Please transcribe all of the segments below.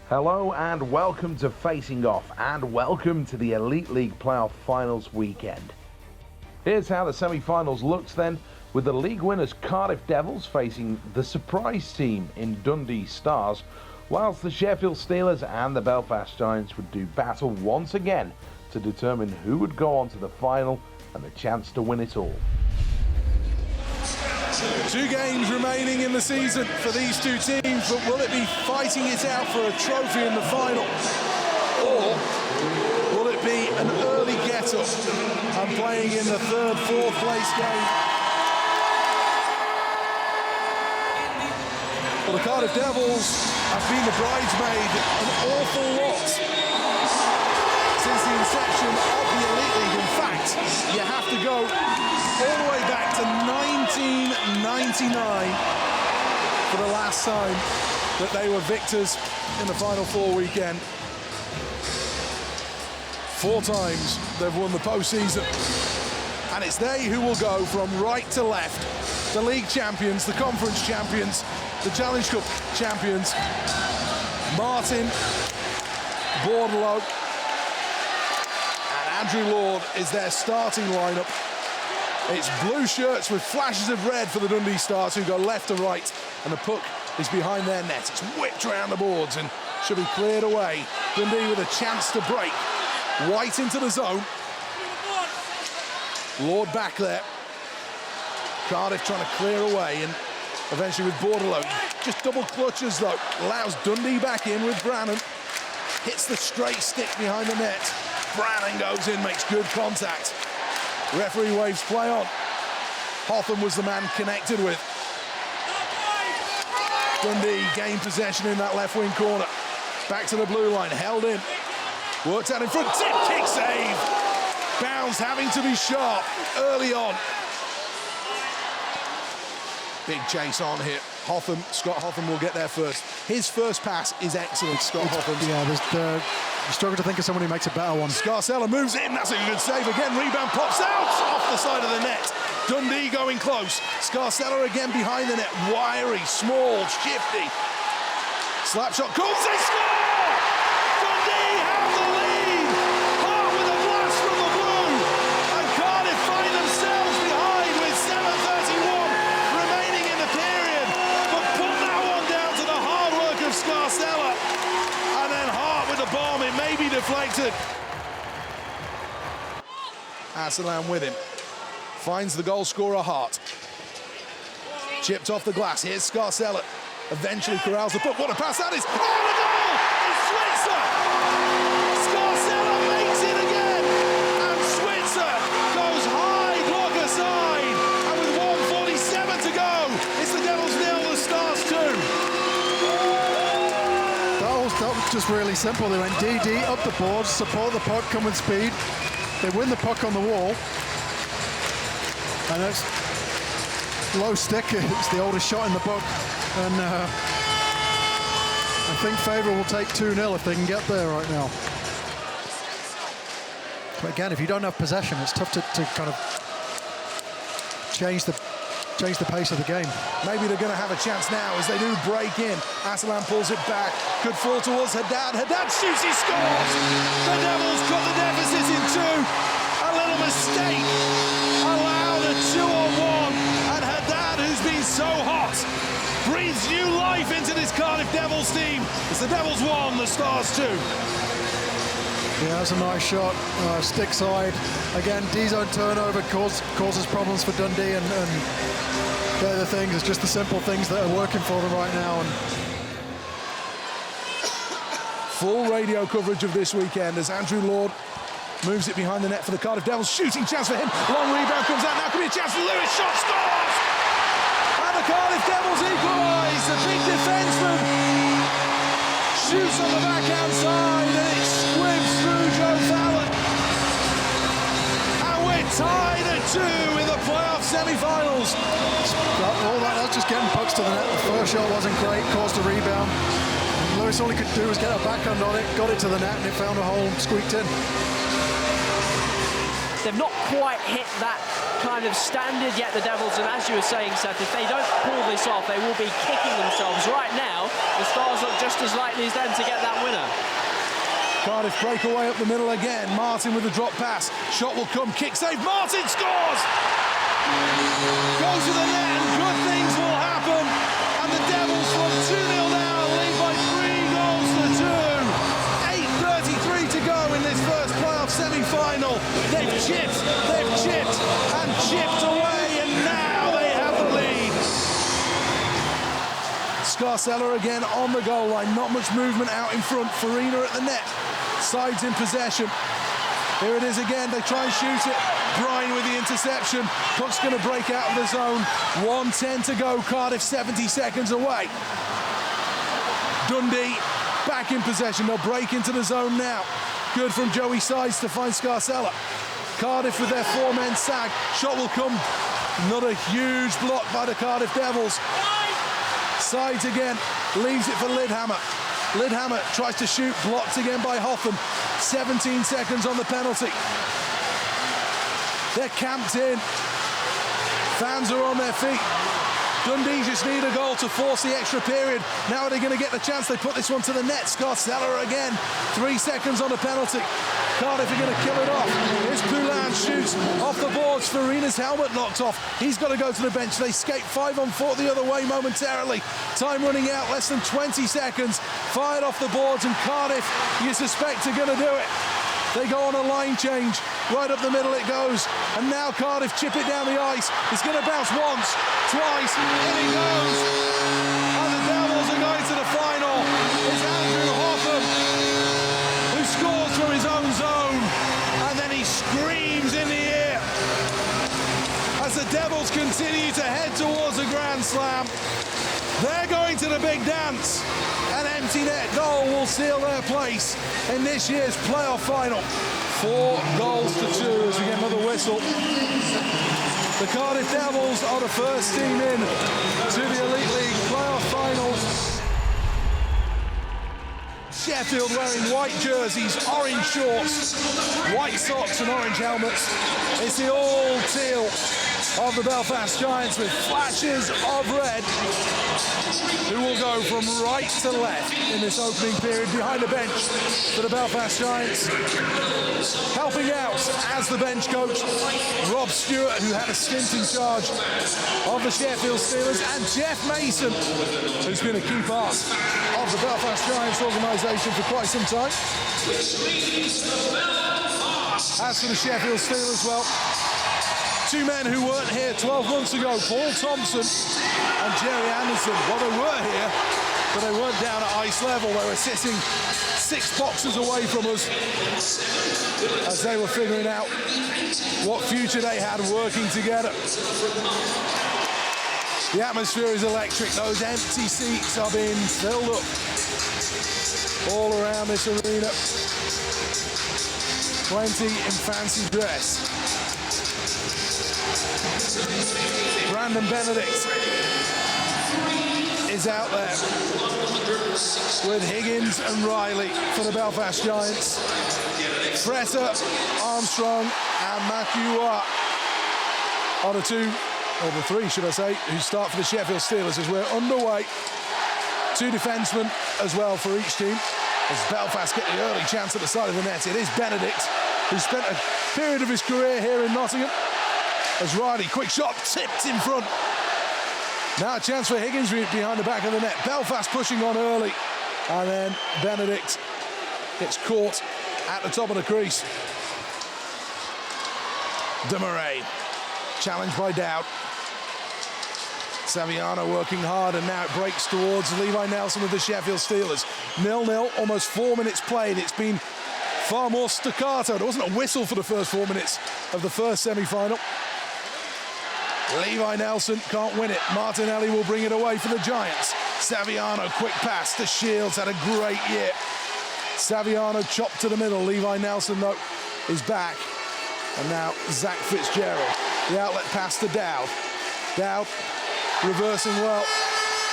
Hello and welcome to Facing Off, and welcome to the Elite League Playoff Finals weekend. Here's how the semi-finals looks then, with the league winners Cardiff Devils facing the surprise team in Dundee Stars, whilst the Sheffield Steelers and the Belfast Giants would do battle once again to determine who would go on to the final and the chance to win it all. 2 games remaining in the season for these two teams, but will it be fighting it out for a trophy in the final? Or will it be an early get-up and playing in the 3rd, 4th place game? Well, the Cardiff Devils have been the bridesmaid an awful lot since the inception of the Elite League. In fact, you have to go all the way back to 1999 for the last time that they were victors in the Final Four weekend. 4 times they've won the postseason, and it's they who will go from right to left. The league champions, the conference champions, the Challenge Cup champions. Martin, Bordelot, and Andrew Lord is their starting lineup. It's blue shirts with flashes of red for the Dundee Stars, who go left to right, and the puck is behind their net. It's whipped around the boards and should be cleared away. Dundee with a chance to break. White into the zone. Lord back there. Cardiff trying to clear away, and eventually with Bordelot. Just double clutches though. Allows Dundee back in with Brannan. Hits the straight stick behind the net. Brannan goes in, makes good contact. Referee waves play on. Hotham was the man connected with. Dundee gained possession in that left wing corner. Back to the blue line, held in. Worked out in front, tip kick save. Bounds having to be sharp early on. Big chase on here. Scott Hotham will get there first. His first pass is excellent, Scott Hotham. Yeah, you struggle to think of someone who makes a better one. Scarcella moves in, that's a good save again. Rebound pops out off the side of the net. Dundee going close. Scarcella again behind the net. Wiry, small, shifty. Slap shot, comes, they score! Dundee have the lead! Hart with a blast from the blue! And Cardiff find themselves behind with 7:31 remaining in the period. But put that one down to the hard work of Scarcella. And then Hart with the bomb, it may be deflected. Aslan with him. Finds the goal scorer, Hart. Chipped off the glass, here's Scarcella. Eventually corrals the puck, what a pass that is! Oh, the goal! It's Switzer! Scarcella makes it again! And Switzer goes high, block aside! And with 1:47 to go, it's the Devils 0, the Stars 2. That was just really simple. They went DD, up the boards, support the puck, come with speed. They win the puck on the wall. And it's low stick, it's the oldest shot in the book. And I think Favour will take 2-0 if they can get there right now. But again, if you don't have possession, it's tough to kind of change the pace of the game. Maybe they're going to have a chance now as they do break in. Aslan pulls it back. Could fall towards Haddad. Haddad shoots, he scores! The Devils cut the deficit in 2. A little mistake. Allowed a 2-on-1. And Haddad, who's been so hot, breathes new life into this Cardiff Devils team. It's the Devils 1, the Stars 2. Yeah, that's a nice shot. Stick side. Again, D-zone turnover causes problems for Dundee, and they're the things. It's just the simple things that are working for them right now. And full radio coverage of this weekend as Andrew Lord moves it behind the net for the Cardiff Devils. Shooting chance for him. Long rebound comes out. Now could be a chance for Lewis. Shot, scores! And the Cardiff Devils equalise. The big defenseman shoots on the backhand side, and it squibs through Joe Fallon. And we're tied at 2 in the playoff semi-finals. All that's just getting pucks to the net. The first shot wasn't great, caused a rebound. Lewis, all he could do was get a backhand on it, got it to the net, and it found a hole, squeaked in. They've not quite hit that kind of standard yet, the Devils, and as you were saying, Seth, if they don't pull this off, they will be kicking themselves. Right now, the Stars look just as likely as them to get that winner. Cardiff break away up the middle again. Martin with the drop pass. Shot will come, kick save. Martin scores! Goes to the net and good things will happen. And the Devils from 2-0 down lead by 3 goals to 2. 8:33 to go in this first playoff semi-final. They've chipped and chipped away, and now they have the lead. Scarcella again on the goal line. Not much movement out in front. Farina at the net. Sides in possession. Here it is again. They try and shoot it. Bryan with the interception. Puck's going to break out of the zone. 1:10 to go. Cardiff 70 seconds away. Dundee back in possession. They'll break into the zone now. Good from Joey Sides to find Scarcella. Cardiff with their 4-men sag. Shot will come. Another huge block by the Cardiff Devils. Sides again. Leaves it for Lidhammer. Lidhammer tries to shoot, blocked again by Hotham. 17 seconds on the penalty. They're camped in. Fans are on their feet. Dundee just need a goal to force the extra period. Now are they going to get the chance? They put this one to the net. Scarcella again. 3 seconds on the penalty. Cardiff are going to kill it off. Here's Poulin, shoots off the boards. Farina's helmet knocked off. He's got to go to the bench. They skate 5-on-4 the other way momentarily. Time running out, less than 20 seconds. Fired off the boards, and Cardiff, you suspect, are going to do it. They go on a line change. Right up the middle it goes. And now Cardiff chip it down the ice. It's going to bounce once, twice, in it goes. And the Devils are going to the final. It's Andrew Hotham who scores from his own zone. And then he screams in the air as the Devils continue to head towards a Grand Slam. They're going to the big dance. An empty net goal will seal their place in this year's playoff final. 4 goals to 2 as we get another whistle. The Cardiff Devils are the first team in to the Elite League playoff finals. Sheffield wearing white jerseys, orange shorts, white socks and orange helmets. It's the all teal of the Belfast Giants with flashes of red, who will go from right to left in this opening period. Behind the bench for the Belfast Giants, helping out as the bench coach, Rob Stewart, who had a stint in charge of the Sheffield Steelers, and Jeff Mason, who's been a key part of the Belfast Giants organisation for quite some time. As for the Sheffield Steelers, well, 2 men who weren't here 12 months ago, Paul Thompson and Jerry Anderson. Well, they were here, but they weren't down at ice level. They were sitting 6 boxes away from us as they were figuring out what future they had working together. The atmosphere is electric. Those empty seats are being filled up all around this arena. Plenty in fancy dress. Brandon Benedict is out there with Higgins and Riley for the Belfast Giants. Freta, Armstrong and Matthew are the 2, or the 3 should I say, who start for the Sheffield Steelers as we're underway. 2 defensemen as well for each team. As Belfast get the early chance at the side of the net, it is Benedict, who spent a period of his career here in Nottingham. As Riley, quick shot, tipped in front. Now a chance for Higgins behind the back of the net. Belfast pushing on early. And then Benedict gets caught at the top of the crease. Demarais, challenged by Dowd. Saviano working hard, and now it breaks towards Levi Nelson with the Sheffield Steelers. 0-0, almost 4 minutes played. It's been far more staccato. There wasn't a whistle for the first 4 minutes of the first semi-final. Levi Nelson can't win it. Martinelli will bring it away for the Giants. Saviano, quick pass to Shields, had a great year. Saviano chopped to the middle. Levi Nelson, though, is back. And now Zach Fitzgerald. The outlet pass to Dowd. Dowd reversing well.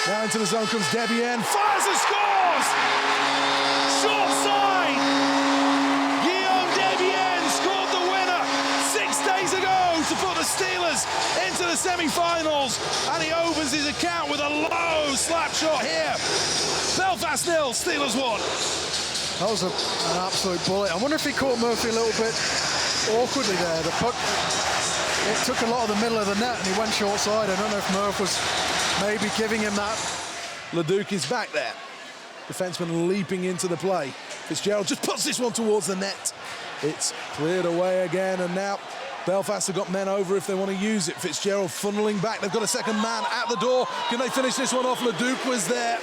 Now into the zone comes Debian. Fires and scores! Short side! Guillaume Debian scored the winner. Steelers into the semi-finals, and he opens his account with a low slap shot here. Belfast 0, Steelers 1. That was an absolute bullet. I wonder if he caught Murphy a little bit awkwardly there. The puck, it took a lot of the middle of the net and he went short side. I don't know if Murph was maybe giving him that. Leduc is back there. Defenseman leaping into the play. Fitzgerald just puts this one towards the net. It's cleared away again, and now Belfast have got men over if they want to use it. Fitzgerald funneling back. They've got a second man at the door. Can they finish this one off? Leduc was there.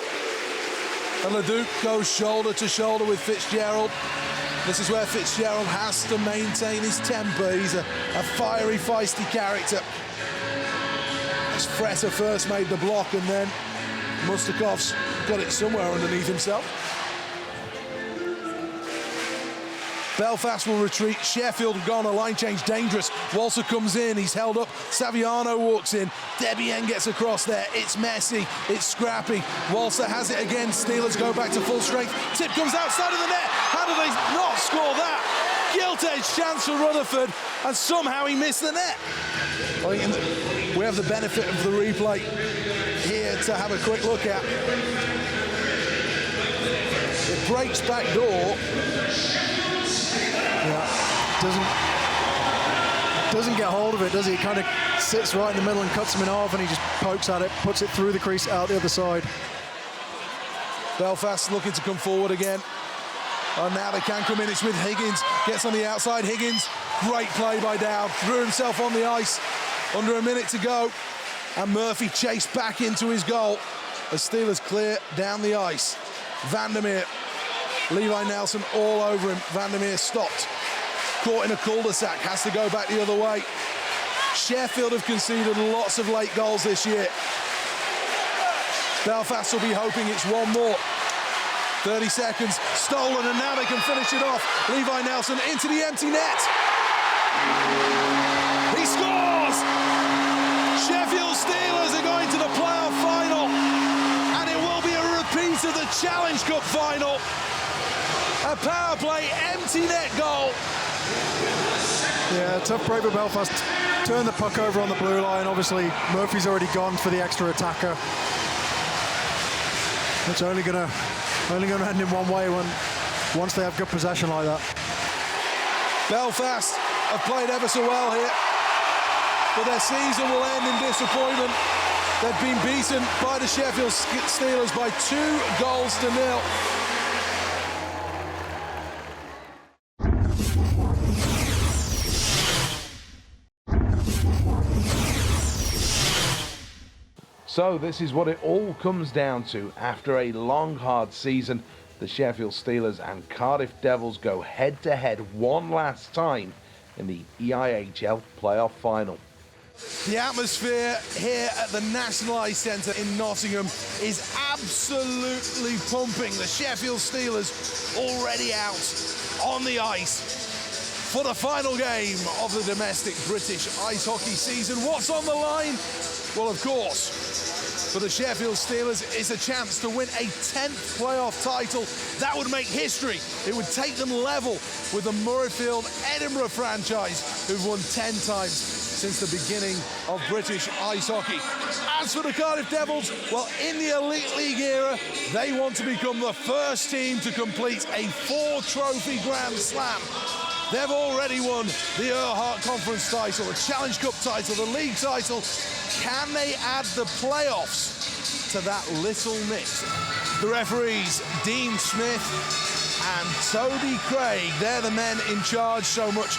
And Leduc goes shoulder to shoulder with Fitzgerald. This is where Fitzgerald has to maintain his temper. He's a fiery, feisty character. As Fretter first made the block, and then Mustakov's got it somewhere underneath himself. Belfast will retreat. Sheffield have gone a line change, dangerous. Walser comes in, he's held up. Saviano walks in. Debian gets across there. It's messy, it's scrappy. Walser has it again. Steelers go back to full strength. Tip comes outside of the net. How do they not score that? Gilt-edge chance for Rutherford, and somehow he missed the net. I think we have the benefit of the replay here to have a quick look at. It breaks back door. Yeah, doesn't get hold of it, does he? He kind of sits right in the middle and cuts him in half, and he just pokes at it, puts it through the crease out the other side. Belfast looking to come forward again. And now they can come in. It's with Higgins. Gets on the outside. Higgins, great play by Dowd. Threw himself on the ice. Under a minute to go. And Murphy chased back into his goal. The Steelers clear down the ice. Vandermeer. Levi Nelson all over him. Vandermeer stopped. Caught in a cul-de-sac. Has to go back the other way. Sheffield have conceded lots of late goals this year. Belfast will be hoping it's one more. 30 seconds, stolen, and now they can finish it off. Levi Nelson into the empty net. He scores! Sheffield Steelers are going to the playoff final, and it will be a repeat of the Challenge Cup final. A power play, empty net goal. Yeah, tough break for Belfast. Turn the puck over on the blue line. Obviously, Murphy's already gone for the extra attacker. It's only gonna end in one way once they have good possession like that. Belfast have played ever so well here, but their season will end in disappointment. They've been beaten by the Sheffield Steelers by 2-0. So this is what it all comes down to. After a long, hard season, the Sheffield Steelers and Cardiff Devils go head-to-head one last time in the EIHL playoff final. The atmosphere here at the National Ice Centre in Nottingham is absolutely pumping. The Sheffield Steelers already out on the ice for the final game of the domestic British ice hockey season. What's on the line? Well, of course, for the Sheffield Steelers, it's a chance to win a 10th playoff title. That would make history. It would take them level with the Murrayfield Edinburgh franchise, who've won 10 times since the beginning of British ice hockey. As for the Cardiff Devils, well, in the Elite League era, they want to become the first team to complete a 4-trophy Grand Slam. They've already won the Earhart Conference title, the Challenge Cup title, the league title. Can they add the playoffs to that little mix? The referees, Dean Smith and Toby Craig, they're the men in charge. So much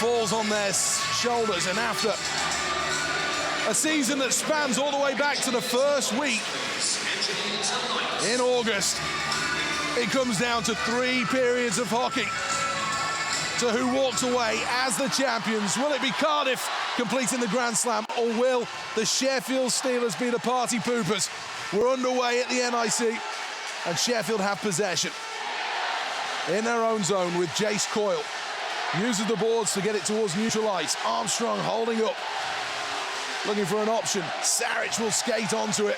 falls on their shoulders. And after a season that spans all the way back to the first week in August, it comes down to 3 periods of hockey. So who walks away as the champions? Will it be Cardiff completing the Grand Slam, or will the Sheffield Steelers be the party poopers? We're underway at the NIC, and Sheffield have possession in their own zone with Jace Coyle. Uses the boards to get it towards neutral ice. Armstrong holding up, looking for an option. Saric will skate onto it.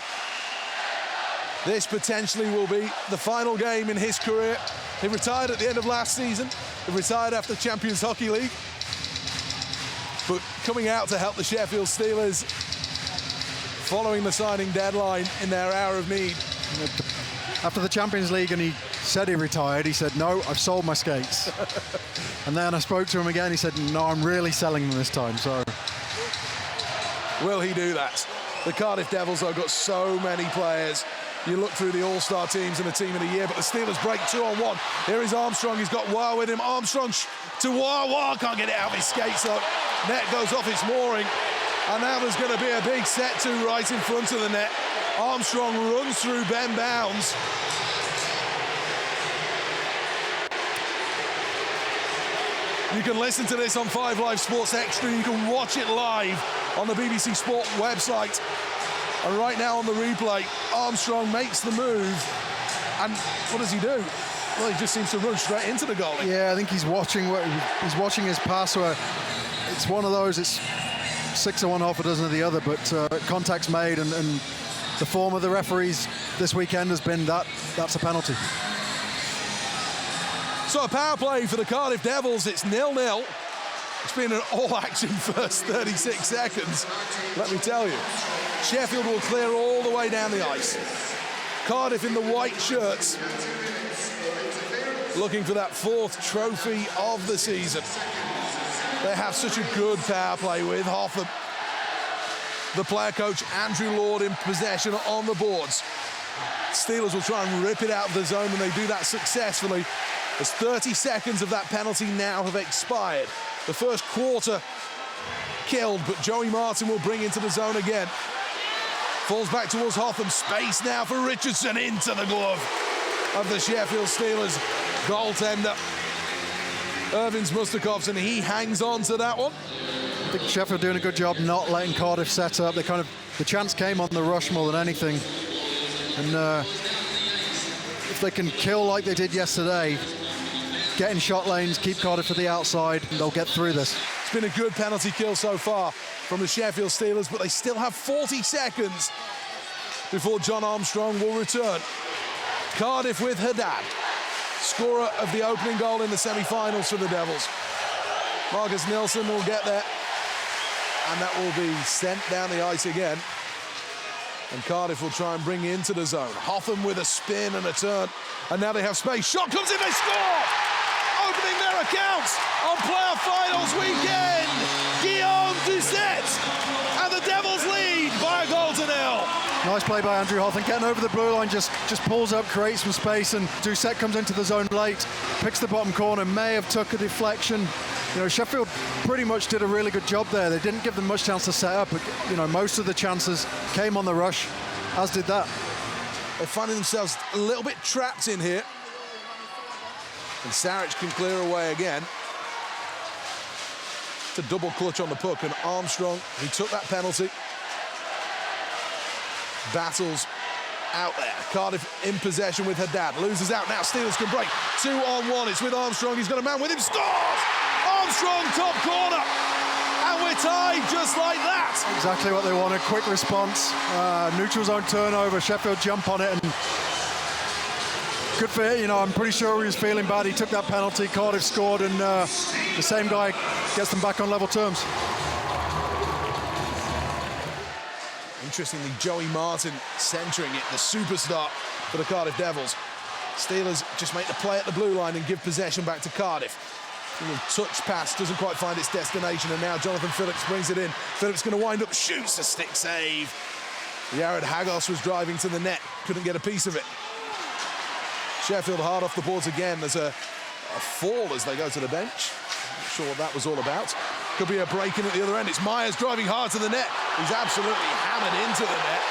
This potentially will be the final game in his career. He retired at the end of last season. He retired after Champions Hockey League. But coming out to help the Sheffield Steelers following the signing deadline in their hour of need. After the Champions League and he said he retired, he said, no, I've sold my skates. And then I spoke to him again, he said, no, I'm really selling them this time, so. Will he do that? The Cardiff Devils have got so many players. You look through the all-star teams and the team of the year, but the Steelers break 2-on-1. Here is Armstrong, he's got Wah with him. Armstrong to Wah, can't get it out of his skates though. Net goes off its mooring. And now there's going to be a big set-to right in front of the net. Armstrong runs through Ben Bounds. You can listen to this on 5 Live Sports Extra. You can watch it live on the BBC Sport website. And right now on the replay, Armstrong makes the move. And what does he do? Well, he just seems to run straight into the goalie. Yeah, I think he's watching his pass where it's one of those, it's 6 of one, half a dozen of the other, but contact's made, and the form of the referees this weekend has been that's a penalty. So a power play for the Cardiff Devils, it's 0-0. It's been an all-action first 36 seconds, let me tell you. Sheffield will clear all the way down the ice. Cardiff in the white shirts, looking for that 4th trophy of the season. They have such a good power play with Hotham, the player coach Andrew Lord in possession on the boards. Steelers will try and rip it out of the zone, and they do that successfully as 30 seconds of that penalty now have expired. The first quarter killed, but Joey Martin will bring into the zone again. Falls back towards Hotham. Space now for Richardson into the glove of the Sheffield Steelers goaltender. Irvins Mustakovs, and he hangs on to that one. I think Sheffield doing a good job not letting Cardiff set up. The chance came on the rush more than anything. And if they can kill like they did yesterday, get in shot lanes, keep Cardiff to the outside, and they'll get through this. It's been a good penalty kill so far from the Sheffield Steelers, but they still have 40 seconds before John Armstrong will return. Cardiff with Haddad, scorer of the opening goal in the semi-finals for the Devils. Marcus Nilsson will get there, and that will be sent down the ice again. And Cardiff will try and bring into the zone. Hotham with a spin and a turn, and now they have space. Shot comes in, they score! Opening their accounts on playoff finals weekend, Guillaume Doucette, and the Devils lead by a goal to 0. Nice play by Andrew Hotham, getting over the blue line, just pulls up, creates some space, and Doucette comes into the zone late, picks the bottom corner, may have took a deflection. You know, Sheffield pretty much did a really good job there. They didn't give them much chance to set up, but you know, most of the chances came on the rush, as did that. They're finding themselves a little bit trapped in here. And Saric can clear away again. It's a double clutch on the puck, and Armstrong, who took that penalty, battles out there. Cardiff in possession with Haddad, loses out now. Steelers can break 2-on-1. It's with Armstrong, he's got a man with him, scores! Armstrong top corner, and we're tied just like that. Exactly what they wanted, quick response, neutral zone turnover, Sheffield jump on it, and good for him. You know, I'm pretty sure he was feeling bad. He took that penalty, Cardiff scored, and the same guy gets them back on level terms. Interestingly, Joey Martin centering it, the superstar for the Cardiff Devils. Steelers just make the play at the blue line and give possession back to Cardiff. A little touch pass doesn't quite find its destination, and now Jonathan Phillips brings it in. Phillips going to wind up, shoots a stick save. Jared Hagos was driving to the net, couldn't get a piece of it. Sheffield hard off the boards again. There's a fall as they go to the bench. Not sure what that was all about. Could be a break in at the other end. It's Myers driving hard to the net. He's absolutely hammered into the net.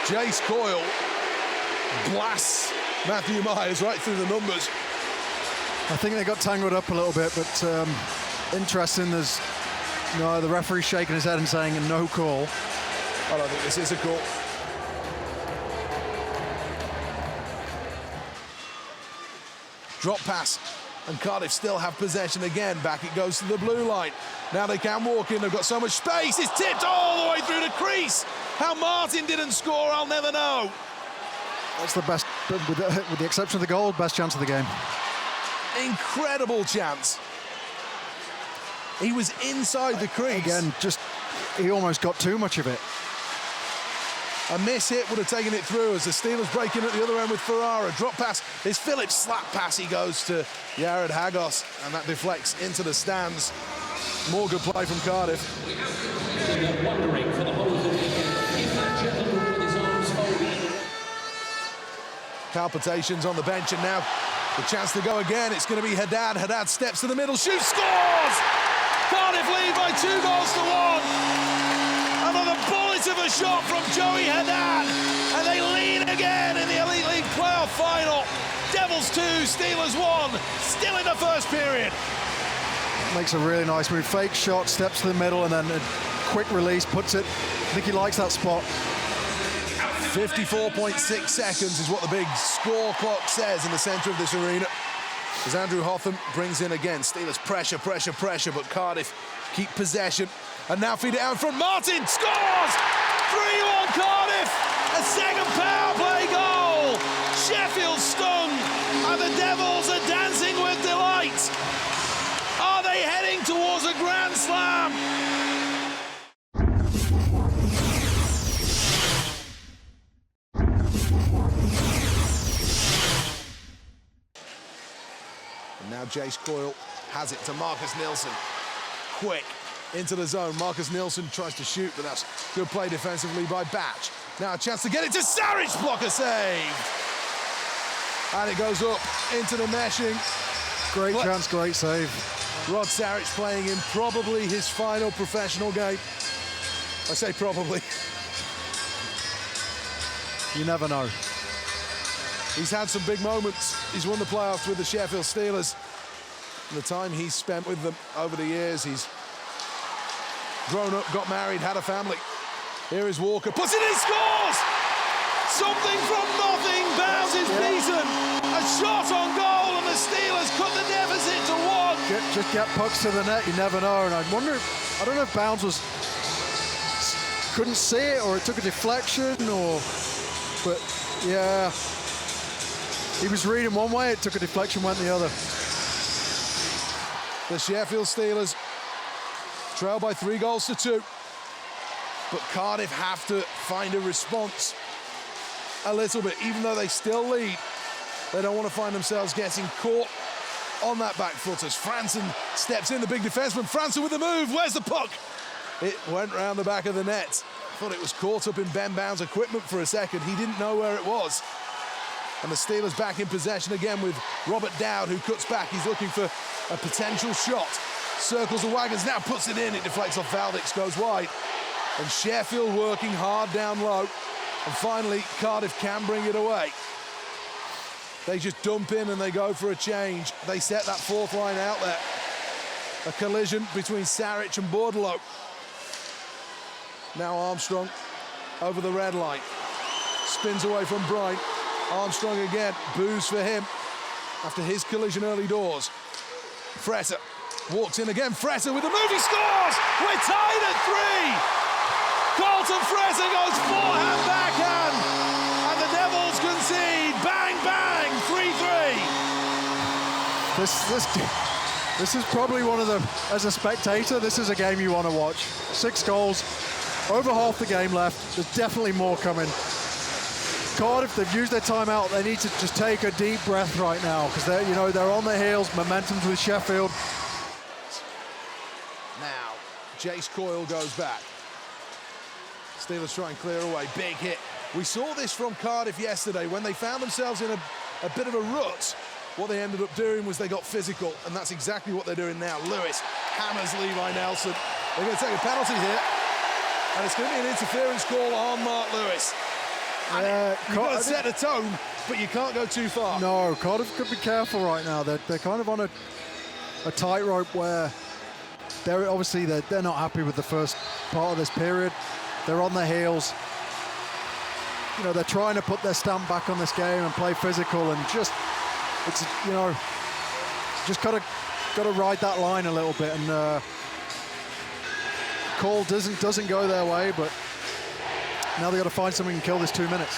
Jace Coyle blasts Matthew Myers right through the numbers. I think they got tangled up a little bit, but interesting. There's the referee shaking his head and saying no call. I don't think this is a call. Drop pass, and Cardiff still have possession again. Back it goes to the blue line. Now they can walk in. They've got so much space. It's tipped all the way through the crease. How Martin didn't score, I'll never know. That's the best, with the exception of the goal, best chance of the game. Incredible chance. He was inside the crease. Again, he almost got too much of it. A miss hit would have taken it through as the Steelers break in at the other end with Ferrara. Drop pass is Phillips. Slap pass, he goes to Jared Hagos, and that deflects into the stands. More good play from Cardiff. Palpitations on the bench, and now the chance to go again. It's going to be Haddad. Haddad steps to the middle, shoots, scores! Cardiff lead by 2 goals to 1. Another bullet of a shot from Joey Haddad, and they lead again in the Elite League playoff final. Devils 2, Steelers 1, still in the first period. Makes a really nice move. Fake shot, steps to the middle, and then a quick release, puts it. I think he likes that spot. 54.6 seconds is what the big score clock says in the centre of this arena. As Andrew Hotham brings in again. Steelers pressure, pressure, pressure, but Cardiff keep possession. And now feed it out in front. Martin scores! 3-1 Cardiff! A second power play goal! Sheffield stung, and the Devils are dancing with delight. Are they heading towards a grand slam? And now Jace Coyle has it to Marcus Nilsson. Quick into the zone. Marcus Nilsson tries to shoot, but that's good play defensively by Batch. Now a chance to get it to Saric, blocker save. And it goes up into the meshing. Great chance, great save. Rod Saric playing in probably his final professional game. I say probably. You never know. He's had some big moments. He's won the playoffs with the Sheffield Steelers. And the time he's spent with them over the years, he's grown up, got married, had a family. Here is Walker, puts it in, scores! Something from nothing, Bowes is beaten. A shot on goal, and the Steelers cut the deficit to 1. Just get pucks to the net, you never know. And I don't know if Bowes couldn't see it, or it took a deflection, but yeah. He was reading one way, it took a deflection, went the other. The Sheffield Steelers trail by 3 goals to 2. But Cardiff have to find a response a little bit. Even though they still lead, they don't want to find themselves getting caught on that back foot as Franson steps in, the big defenseman. Franson with the move, where's the puck? It went round the back of the net. Thought it was caught up in Ben Bowes' equipment for a second. He didn't know where it was. And the Steelers back in possession again with Robert Dowd, who cuts back. He's looking for a potential shot. Circles the wagons, now puts it in. It deflects off Valdix, goes wide. And Sheffield working hard down low. And finally, Cardiff can bring it away. They just dump in and they go for a change. They set that 4th line out there. A collision between Saric and Bordelot. Now Armstrong over the red line. Spins away from Bryant. Armstrong again, boos for him after his collision early doors. Fretter walks in again. Fretter with the move, he scores! We're tied at 3! Carlton Fretter goes forehand, backhand, and the Devils concede. Bang, bang, 3-3. This is probably one of the, as a spectator, this is a game you want to watch. 6 goals, over half the game left. There's definitely more coming. Cardiff, they've used their timeout. They need to just take a deep breath right now because they're on their heels. Momentum's with Sheffield. Now, Jace Coyle goes back. Steelers try and clear away. Big hit. We saw this from Cardiff yesterday when they found themselves in a bit of a rut. What they ended up doing was they got physical, and that's exactly what they're doing now. Lewis hammers Levi Nelson. They're going to take a penalty here, and it's going to be an interference call on Mark Lewis. You've got to set a tone, but you can't go too far. No, Cardiff could be careful right now. They're kind of on a tightrope where they're not happy with the first part of this period. They're on their heels. They're trying to put their stamp back on this game and play physical, and just got to ride that line a little bit. And call doesn't go their way, but now they've got to find something to kill this 2 minutes.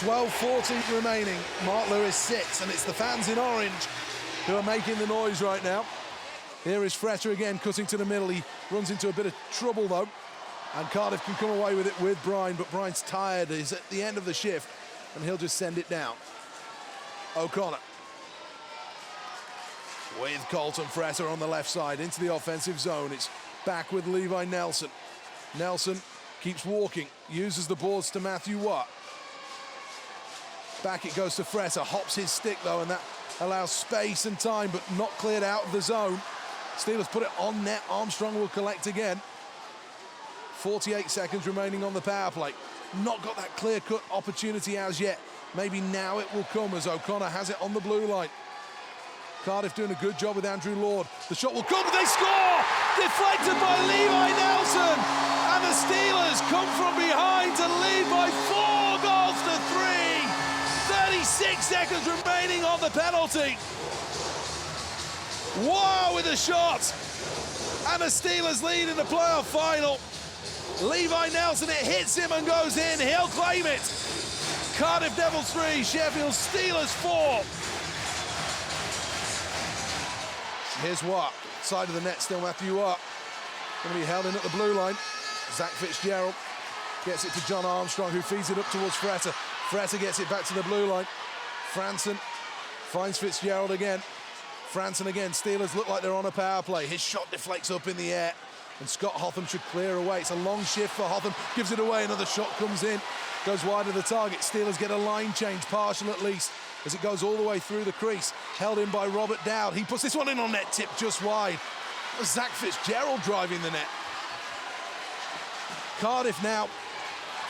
12:40 remaining. Mark Lewis sits, and it's the fans in orange who are making the noise right now. Here is Fretter again, cutting to the middle. He runs into a bit of trouble, though. And Cardiff can come away with it with Bryan, but Bryan's tired. He's at the end of the shift, and he'll just send it down. O'Connor. With Colton Fretter on the left side, into the offensive zone. It's back with Levi Nelson. Nelson keeps walking, uses the boards to Matthew Watt. Back it goes to Fretter, hops his stick, though, and that allows space and time, but not cleared out of the zone. Steelers put it on net. Armstrong will collect again. 48 seconds remaining on the power play. Not got that clear-cut opportunity as yet. Maybe now it will come as O'Connor has it on the blue line. Cardiff doing a good job with Andrew Lord. The shot will come, they score! Deflected by Levi Nelson! And the Steelers come from behind to lead by 4 goals to 3. 36 seconds remaining on the penalty. Wow, with a shot! And the Steelers lead in the playoff final. Levi Nelson, it hits him and goes in. He'll claim it. Cardiff Devils 3, Sheffield Steelers 4. Here's Watt, side of the net still, Matthew Watt. Going to be held in at the blue line. Zach Fitzgerald gets it to John Armstrong, who feeds it up towards Fretter. Fretter gets it back to the blue line. Franson finds Fitzgerald again. Franson again. Steelers look like they're on a power play. His shot deflects up in the air, and Scott Hotham should clear away. It's a long shift for Hotham. Gives it away. Another shot comes in. Goes wide of the target. Steelers get a line change, partial at least, as it goes all the way through the crease. Held in by Robert Dowd. He puts this one in on net, tip just wide. Zach Fitzgerald driving the net. Cardiff now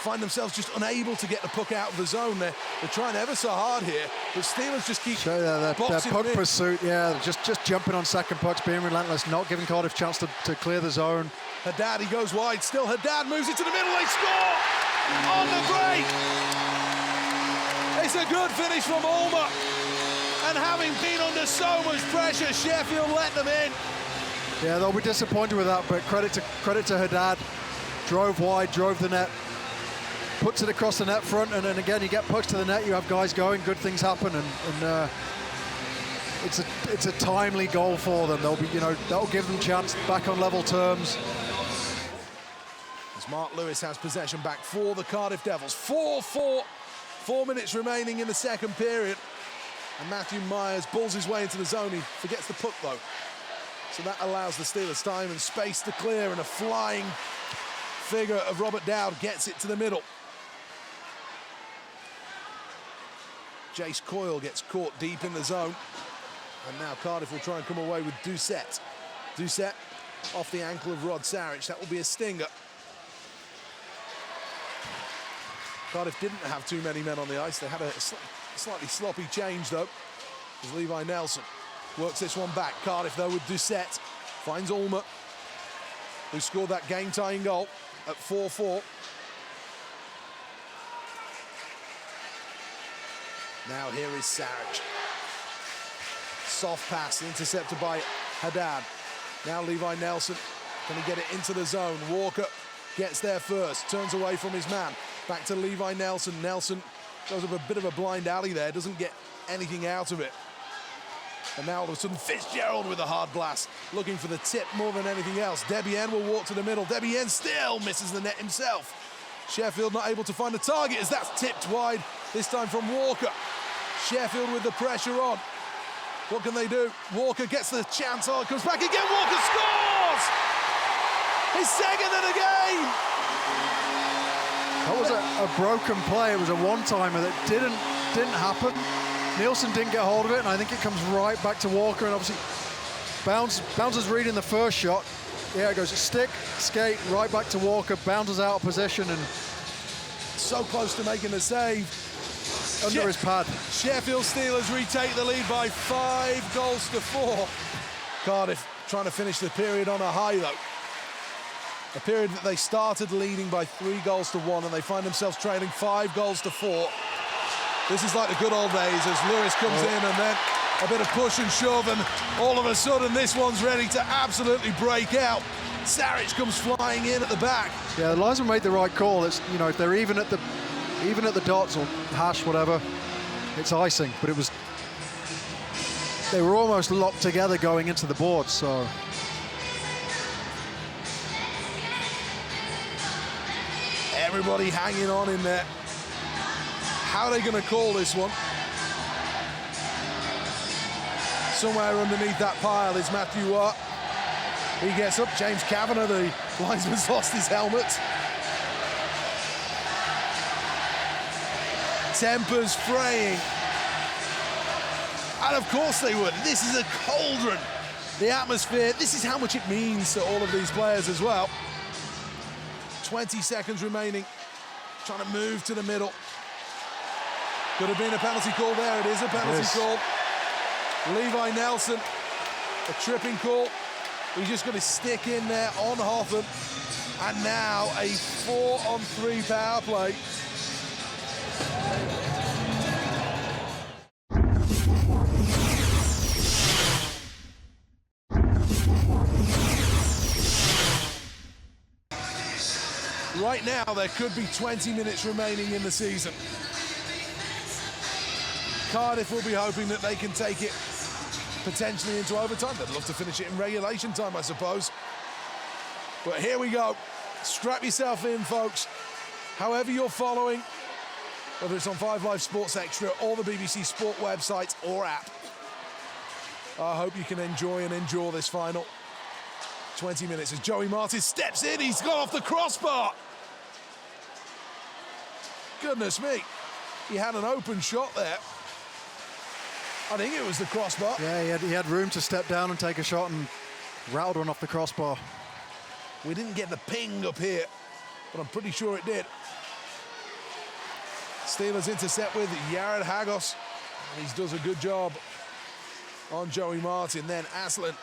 find themselves just unable to get the puck out of the zone. They're trying ever so hard here, but Steelers just keep their boxing puck in. pursuit, just jumping on second pucks, being relentless, not giving Cardiff a chance to clear the zone. Haddad, he goes wide. Still Haddad moves it to the middle. They score on the break. It's a good finish from Ulmer. And having been under so much pressure, Sheffield let them in. Yeah, they'll be disappointed with that, but credit to Haddad. Drove wide, drove the net, puts it across the net front, and then again you get pucks to the net, you have guys going, good things happen, and it's a timely goal for them. They'll be, that'll give them a chance back on level terms. As Mark Lewis has possession back for the Cardiff Devils. 4-4, 4 minutes remaining in the second period, and Matthew Myers bulls his way into the zone. He forgets the puck though, so that allows the Steelers time and space to clear, and a flying figure of Robert Dowd gets it to the middle. Jace Coyle gets caught deep in the zone, and now Cardiff will try and come away with Doucette. Doucette off the ankle of Rod Sarich. That will be a stinger. Cardiff didn't have too many men on the ice. They had a slightly sloppy change though, as Levi Nelson works this one back. Cardiff though with Doucette finds Ulmer, who scored that game-tying goal at 4-4. Now here is Sarich. Soft pass, intercepted by Haddad. Now Levi Nelson, can he get it into the zone? Walker gets there first, turns away from his man. Back to Levi Nelson. Nelson goes up a bit of a blind alley there, doesn't get anything out of it. And now all of a sudden Fitzgerald with a hard blast, looking for the tip more than anything else. Debian will walk to the middle. Debian still misses the net himself. Sheffield not able to find a target as that's tipped wide, this time from Walker. Sheffield with the pressure on. What can they do? Walker gets the chance, comes back again, Walker scores! His second of the game! That was a broken play. It was a one-timer that didn't happen. Nielsen didn't get hold of it, and I think it comes right back to Walker, and obviously bounces reading the first shot. Yeah, it goes stick, skate, right back to Walker, bounces out of position, and so close to making the save. Under his pad. Sheffield Steelers retake the lead by 5 goals to 4. Cardiff trying to finish the period on a high though. A period that they started leading by 3 goals to 1, and they find themselves trailing 5 goals to 4. This is like the good old days as Lewis comes in, and then a bit of push and shove, and all of a sudden this one's ready to absolutely break out. Sarich comes flying in at the back. Yeah, the linesman made the right call. It's, if they're even at the dots or hash, whatever, it's icing. But it was they were almost locked together going into the board, so. Everybody hanging on in there. How are they going to call this one? Somewhere underneath that pile is Matthew Watt. He gets up. James Kavanagh, the linesman's lost his helmet. Tempers fraying. And of course they would. This is a cauldron. The atmosphere, this is how much it means to all of these players as well. 20 seconds remaining. Trying to move to the middle. Could have been a penalty call there. It is a penalty call. Levi Nelson, a tripping call. He's just going to stick in there on Hotham. And now a 4-on-3 power play. Right now, there could be 20 minutes remaining in the season. Cardiff will be hoping that they can take it potentially into overtime. They'd love to finish it in regulation time, I suppose. But here we go. Strap yourself in, folks. However you're following, whether it's on 5 Live Sports Extra or the BBC Sport website or app, I hope you can enjoy and endure this final 20 minutes as Joey Martin steps in. He's gone off the crossbar. Goodness me. He had an open shot there. I think it was the crossbar. Yeah, he had room to step down and take a shot and rattled one off the crossbar. We didn't get the ping up here, but I'm pretty sure it did. Steelers intercept with Jared Hagos. And he does a good job on Joey Martin. Then Aslan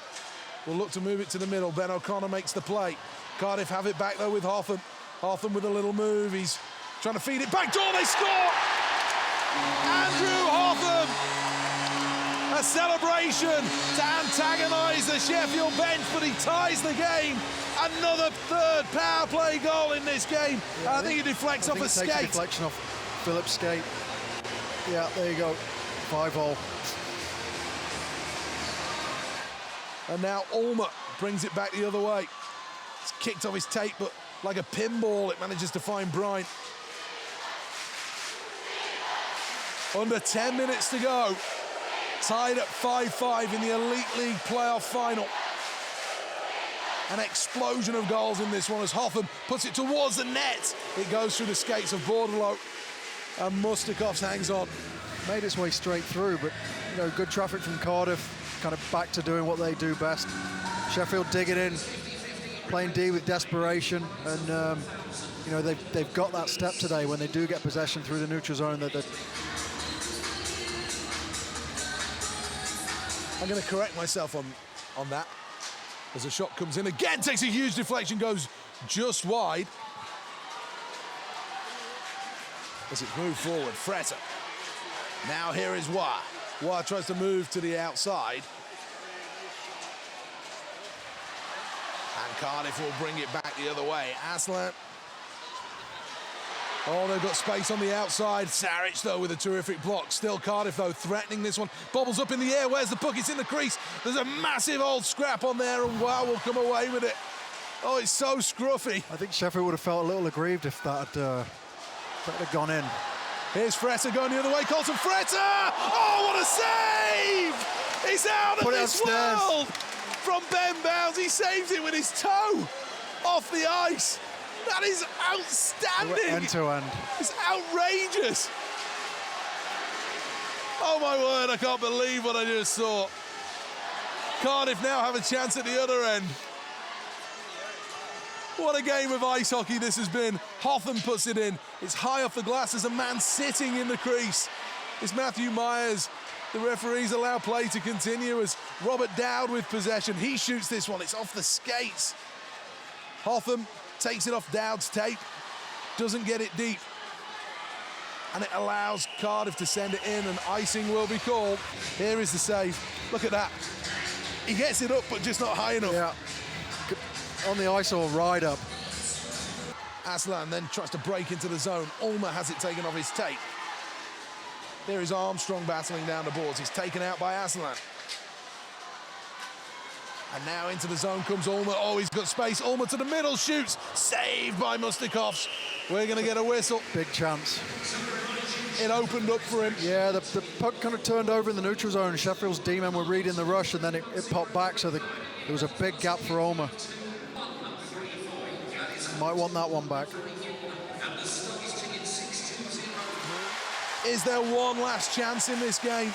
will look to move it to the middle. Ben O'Connor makes the play. Cardiff have it back though with Hotham. Hotham with a little move. He's trying to feed it back door. They score! Andrew Hotham! A celebration to antagonise the Sheffield bench, but he ties the game. Another third power play goal in this game. Yeah, and I think it deflects off a skate. Takes a deflection off Phillips' skate. Yeah, there you go. 5-0. And now Ulmer brings it back the other way. It's kicked off his tape, but like a pinball, it manages to find Bryant. Under 10 minutes to go. Tied at 5-5 in the Elite League playoff final. An explosion of goals in this one as Hotham puts it towards the net. It goes through the skates of Bordelot, and Mustakovs hangs on. Made its way straight through, but you know, good traffic from Cardiff, kind of back to doing what they do best. Sheffield digging in, playing D with desperation, and you know, they've got that step today when they do get possession through the neutral zone. I'm going to correct myself on that. As a shot comes in again, takes a huge deflection, goes just wide. As it's moved forward, Fretter. Now here is Wah. Wah tries to move to the outside. And Cardiff will bring it back the other way. Aslan. Oh, they've got space on the outside. Saric, though, with a terrific block. Still Cardiff, though, threatening this one. Bobbles up in the air. Where's the puck? It's in the crease. There's a massive old scrap on there, and Wow will come away with it. Oh, it's so scruffy. I think Sheffield would have felt a little aggrieved if that had gone in. Here's Fretter going the other way. Colton Fretter! Oh, what a save! He's out of this world! From Ben Bounds, he saves it with his toe off the ice. That is outstanding. End to end. It's outrageous. Oh my word, I can't believe what I just saw. Cardiff now have a chance at the other end. What a game of ice hockey this has been. Hotham puts it in. It's high off the glass. There's a man sitting in the crease. It's Matthew Myers. The referees allow play to continue as Robert Dowd with possession. He shoots this one. It's off the skates. Hotham takes it off Dowd's tape, doesn't get it deep, and it allows Cardiff to send it in, and icing will be called. Here is the save. Look at that. He gets it up, but just not high enough. Yeah, on the ice or ride up. Aslan then tries to break into the zone. Ulmer has it taken off his tape. There is Armstrong battling down the boards. He's taken out by Aslan. And now into the zone comes Ulmer. Oh, he's got space. Ulmer to the middle, shoots. Saved by Mustakovs. We're going to get a whistle. Big chance. It opened up for him. Yeah, the puck kind of turned over in the neutral zone. Sheffield's D-men were reading the rush, and then it popped back, so there was a big gap for Ulmer. Might want that one back. Is there one last chance in this game?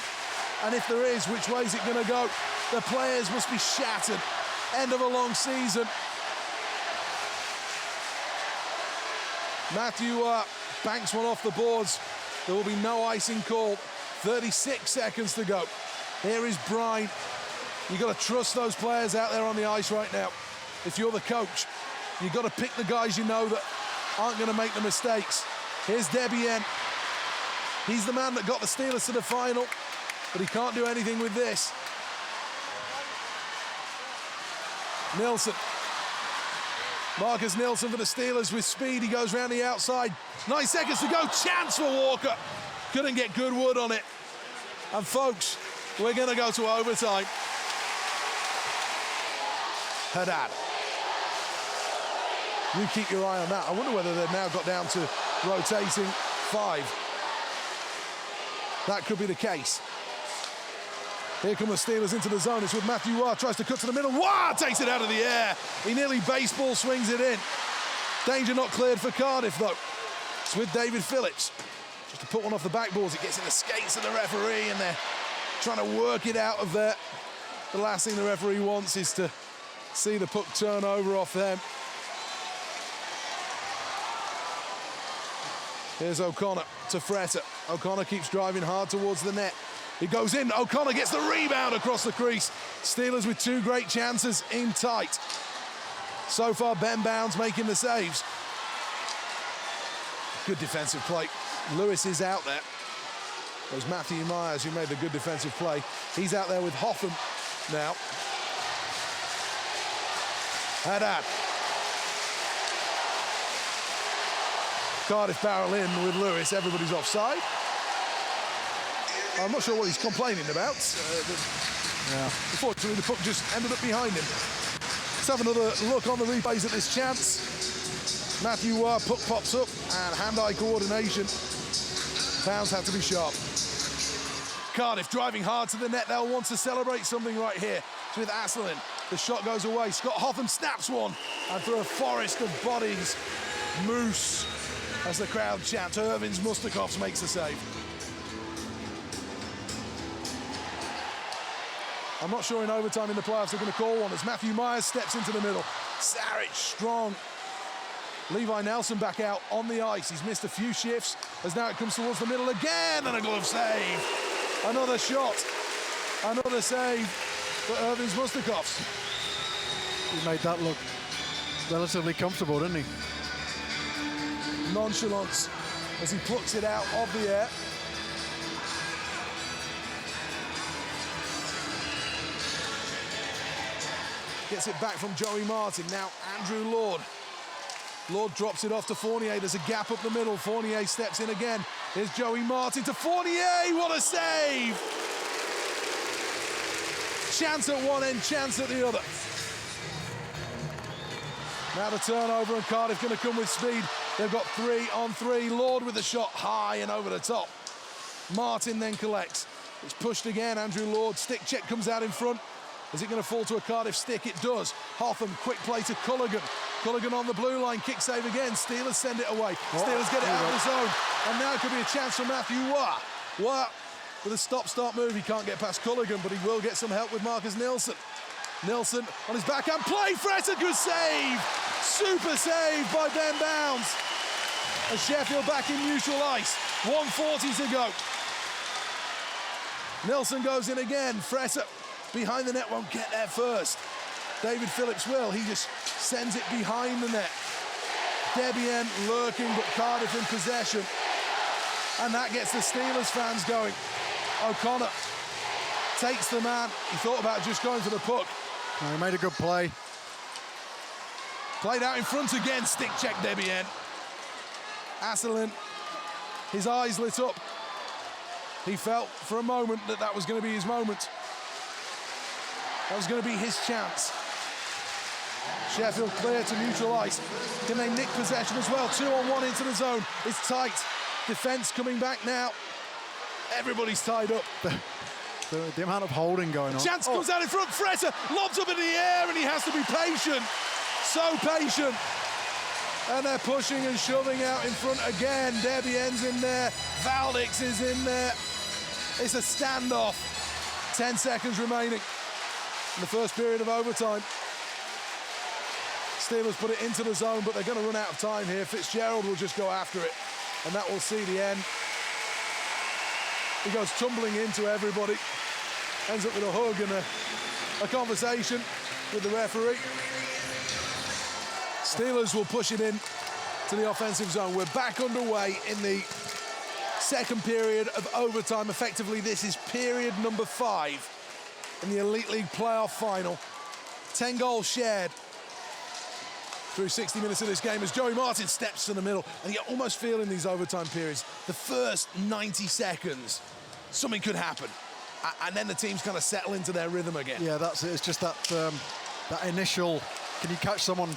And if there is, which way is it going to go? The players must be shattered. End of a long season. Matthew banks one off the boards. There will be no icing called. 36 seconds to go. Here is Brine. You've got to trust those players out there on the ice right now. If you're the coach, you've got to pick the guys you know that aren't going to make the mistakes. Here's Debian. He's the man that got the Steelers to the final, but he can't do anything with this. Nilsson. Marcus Nilsson for the Steelers with speed. He goes round the outside. 9 seconds to go. Chance for Walker. Couldn't get good wood on it. And folks, we're going to go to overtime. Haddad. You keep your eye on that. I wonder whether they've now got down to rotating 5. That could be the case. Here come the Steelers into the zone. It's with Matthew Waugh, tries to cut to the middle. Waugh takes it out of the air. He nearly baseball swings it in. Danger not cleared for Cardiff, though. It's with David Phillips. Just to put one off the backboards, it gets in the skates of the referee, and they're trying to work it out of there. The last thing the referee wants is to see the puck turn over off them. Here's O'Connor to Fretter. O'Connor keeps driving hard towards the net. It goes in. O'Connor gets the rebound across the crease. Steelers with 2 great chances in tight. So far, Ben Bounds making the saves. Good defensive play. Lewis is out there. It was Matthew Myers who made the good defensive play. He's out there with Hotham now. Haddad. Cardiff barrel in with Lewis. Everybody's offside. I'm not sure what he's complaining about. Unfortunately, the puck just ended up behind him. Let's have another look on the replays at this chance. Matthew Waugh, puck pops up, and hand-eye coordination. Bounds have to be sharp. Cardiff driving hard to the net. They'll want to celebrate something right here. It's with Asselin. The shot goes away. Scott Hotham snaps one, and through a forest of bodies, Moose, as the crowd chants. Irvins Mustakovs makes the save. I'm not sure in overtime in the playoffs they're going to call one as Matthew Myers steps into the middle. Saric strong. Levi Nelson back out on the ice. He's missed a few shifts as now it comes towards the middle again, and a glove save. Another shot. Another save for Irvins Mustakovs. He made that look relatively comfortable, didn't he? Nonchalance as he plucks it out of the air. Gets it back from Joey Martin. Now Andrew Lord. Lord drops it off to Fournier. There's a gap up the middle. Fournier steps in again. Here's Joey Martin to Fournier. What a save! Chance at one end, chance at the other. Now the turnover, and Cardiff going to come with speed. They've got 3-on-3. Lord with the shot high and over the top. Martin then collects. It's pushed again. Andrew Lord, stick check comes out in front. Is it going to fall to a Cardiff stick? It does. Hotham, quick play to Culligan. Culligan on the blue line, kick save again. Steelers send it away. Steelers get it out of the zone. And now it could be a chance for Matthew Waugh. Waugh with a stop-start move. He can't get past Culligan, but he will get some help with Marcus Nilsson. Nilsson on his backhand play. Fretter, good save. Super save by Ben Bounds. And Sheffield back in neutral ice. 1:40 to go. Nilsson goes in again. Fretter behind the net, won't get there first. David Phillips will. He just sends it behind the net. Debian lurking, but Cardiff in possession. And that gets the Steelers fans going. O'Connor takes the man. He thought about just going for the puck. No, he made a good play. Played out in front again. Stick check Debian. Asselin, his eyes lit up. He felt for a moment that that was going to be his moment. That was going to be his chance. Sheffield clear to neutral ice. Can they nick possession as well? 2-on-1 into the zone. It's tight. Defence coming back now. Everybody's tied up. The amount of holding going on. Chance comes out in front. Fretter lobs up in the air and he has to be patient. So patient. And they're pushing and shoving out in front again. Debien's in there. Valdix is in there. It's a standoff. 10 seconds remaining in the first period of overtime. Steelers put it into the zone, but they're going to run out of time here. Fitzgerald will just go after it, and that will see the end. He goes tumbling into everybody, ends up with a hug and a conversation with the referee. Steelers will push it in to the offensive zone. We're back underway in the second period of overtime. Effectively, this is period number 5 in the Elite League playoff final. 10 goals shared through 60 minutes of this game as Joey Martin steps to the middle, and you almost feel in these overtime periods, the first 90 seconds, something could happen, and then the teams kind of settle into their rhythm again. Yeah, that's it. It's just that that initial, can you catch someone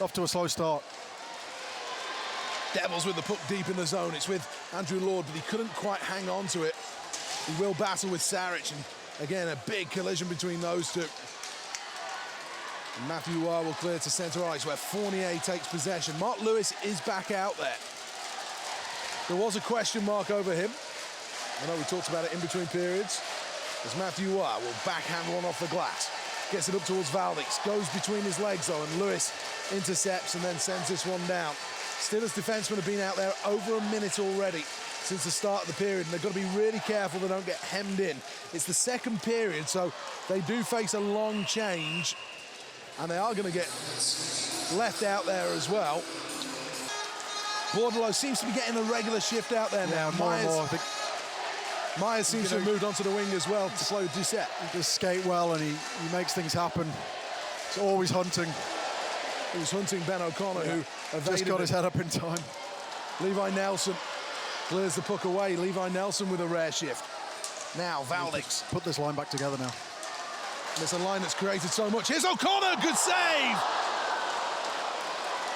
off to a slow start? Devils with the puck deep in the zone. It's with Andrew Lord, but he couldn't quite hang on to it. He will battle with Saric, and again, a big collision between those two. And Matthew Waugh will clear to centre ice where Fournier takes possession. Mark Lewis is back out there. There was a question mark over him. I know we talked about it in between periods. As Matthew Waugh will backhand one off the glass. Gets it up towards Valdix. Goes between his legs though, and Lewis intercepts and then sends this one down. Steelers defensemen have been out there over a minute already since the start of the period, and they've got to be really careful they don't get hemmed in. It's the second period, so they do face a long change, and they are going to get left out there as well. Bordelot seems to be getting a regular shift out there now. Yeah, more and more. Myers seems to have moved onto the wing as well to play with Doucette. He does skate well and he makes things happen. He's always hunting. He was hunting Ben O'Connor, who evaded just got his head up in time. Levi Nelson clears the puck away. Levi Nelson with a rare shift. Now Valdix. Put this line back together now. There's a line that's created so much. Here's O'Connor, good save!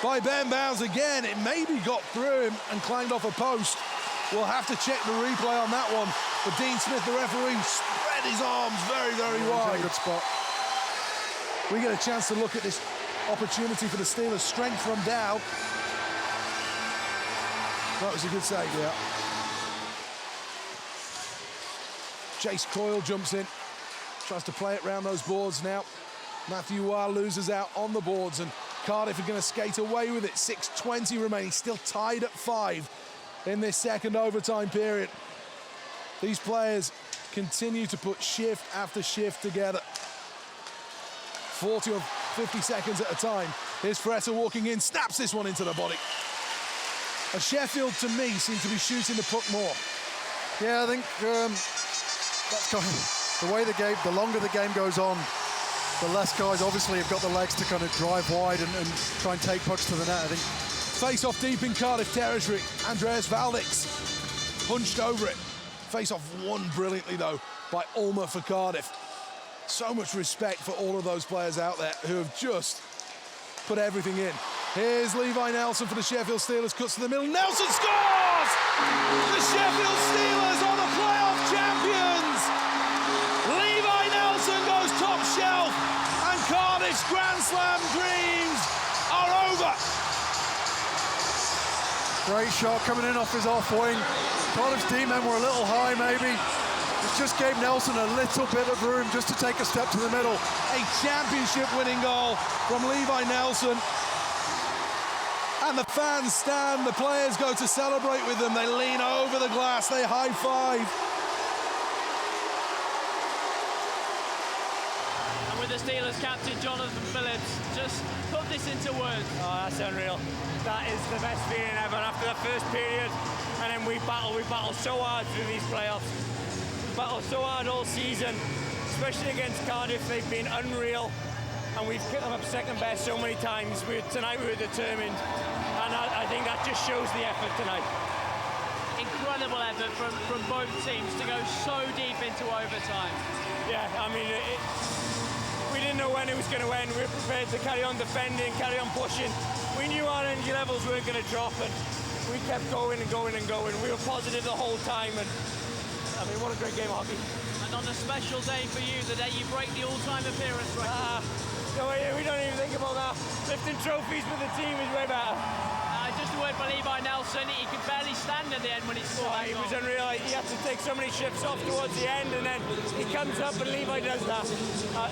By Ben Bowes again. It maybe got through him and clanged off a post. We'll have to check the replay on that one. But Dean Smith, the referee, spread his arms very, very wide. He's in a good spot. We get a chance to look at this opportunity for the Steelers. Strength from Dow. That was a good save. Yeah. Chase Coyle jumps in. Tries to play it round those boards now. Matthew Waugh loses out on the boards, and Cardiff are going to skate away with it. 6:20 remaining, still tied at 5 in this second overtime period. These players continue to put shift after shift together. 40 or 50 seconds at a time. Here's Fretter walking in, snaps this one into the body. And Sheffield, to me, seem to be shooting the puck more. Yeah, I think that's kind of the way the longer the game goes on, the less guys obviously have got the legs to kind of drive wide and try and take pucks to the net, I think. Face off deep in Cardiff territory. Andreas Valdix punched over it. Face off won brilliantly though by Ulmer for Cardiff. So much respect for all of those players out there who have just put everything in. Here's Levi Nelson for the Sheffield Steelers, cuts to the middle. Nelson scores! The Sheffield Steelers are the playoff champions! Levi Nelson goes top shelf, and Cardiff's Grand Slam dreams are over. Great shot coming in off his off wing. Cardiff's D-men were a little high maybe. It just gave Nelson a little bit of room just to take a step to the middle. A championship winning goal from Levi Nelson. And the fans stand, the players go to celebrate with them. They lean over the glass, they high five. And with the Steelers captain Jonathan Phillips, just put this into words. Oh, that's unreal. That is the best feeling ever after the first period. And then we battled so hard through these playoffs. We battled so hard all season, especially against Cardiff. They've been unreal. And we've put them up second best so many times. Tonight we were determined. And I think that just shows the effort tonight. Incredible effort from both teams to go so deep into overtime. Yeah, I mean, didn't know when it was going to end. We were prepared to carry on defending, carry on pushing. We knew our energy levels weren't going to drop, and we kept going and going and going. We were positive the whole time, and I mean, what a great game of hockey. And on a special day for you, the day you break the all-time appearance record. No, we don't even think about that. Lifting trophies with the team is way better. Just a word for Levi Nelson, he could barely stand at the end when he scored that He goal. was unreal. He had to take so many shifts off towards the end, and then he comes up and Levi does that.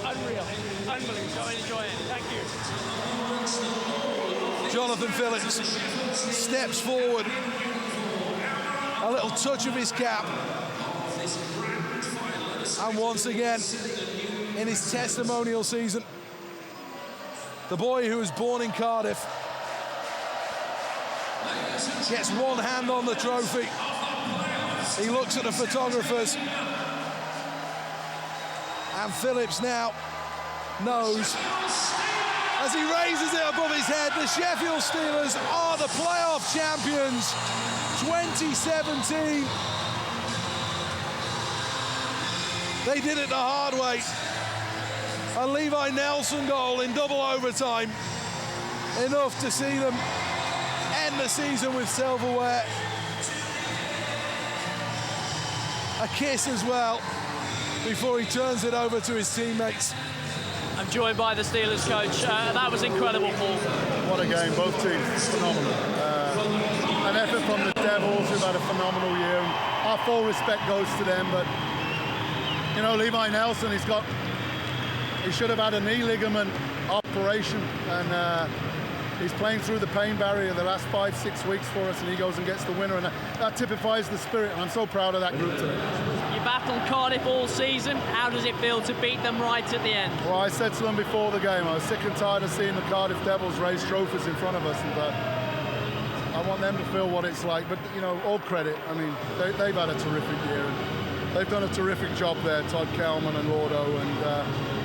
Unreal. Unbelievable. Go and enjoy it. Thank you. Jonathan Phillips steps forward. A little touch of his cap. And once again, in his testimonial season, the boy who was born in Cardiff gets one hand on the trophy. He looks at the photographers. And Phillips now knows, as he raises it above his head, the Sheffield Steelers are the playoff champions 2017. They did it the hard way. A Levi Nelson goal in double overtime. Enough to see them end the season with silverware. A kiss as well before he turns it over to his teammates. I'm joined by the Steelers coach. That was incredible, Paul. What a game, both teams, phenomenal. An effort from the Devils, who've had a phenomenal year. Our full respect goes to them, but you know, Levi Nelson, he should have had a knee ligament operation, and he's playing through the pain barrier the last 5-6 weeks for us, and he goes and gets the winner, and that typifies the spirit, and I'm so proud of that group today. You battled Cardiff all season. How does it feel to beat them right at the end? Well, I said to them before the game, I was sick and tired of seeing the Cardiff Devils raise trophies in front of us, and I want them to feel what it's like. But, you know, all credit. I mean, they've had a terrific year, and they've done a terrific job there, Todd Kelman and Lordo, and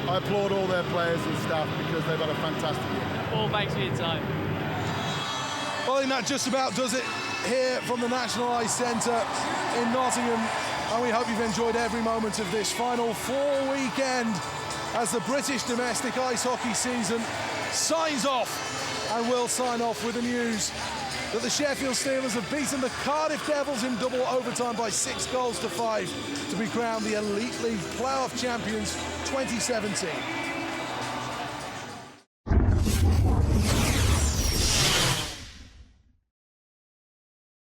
I applaud all their players and staff because they've had a fantastic year. Paul, thanks for your time. Well, I think that just about does it here from the National Ice Centre in Nottingham. And we hope you've enjoyed every moment of this Final Four weekend as the British domestic ice hockey season signs off, and will sign off with the news that the Sheffield Steelers have beaten the Cardiff Devils in double overtime by 6-5 to be crowned the Elite League Playoff Champions 2017.